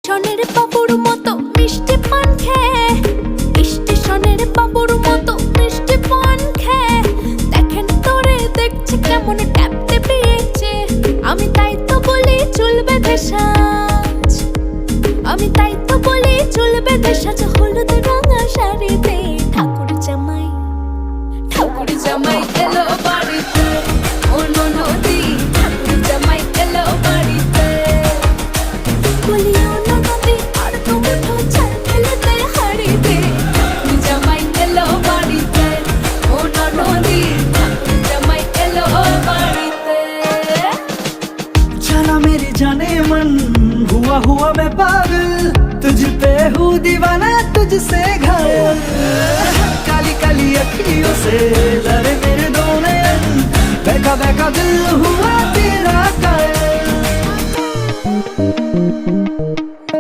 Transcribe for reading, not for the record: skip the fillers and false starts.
স্টেশনের বাবুর মতো মিষ্টি পান খেয়ে, স্টেশনের বাবুর মতো মিষ্টি পান খেয়ে দেখেন তোরে দেখছে কেমন ট্যাপতে পেয়েছে। আমি তাই তো বলি চুল বেঁধে সাজ, আমি তাই তো বলি চুল বেঁধে সাজ হলুদ রঙা শাড়িতে। ঠাকুর জামাই, ঠাকুর জামাই এলো বাড়িতে, ও ননদি ঠাকুর জামাই এলো বাড়িতে। বলি ও ননদি আর তো মুঠো চাল ফেলে দে হাড়িতে, ঠাকুর জামাই এলো বাড়িতে, ও ননদি ঠাকুর জামাই এলো বাড়িতে। चला मेरी जाने मन, हुआ हुआ मैं पागल, तुझ पे हूँ दीवाना तुझसे घायल। काली काली अखियों से लड़े मेरे दो नयन, बहका बहका दिल हुआ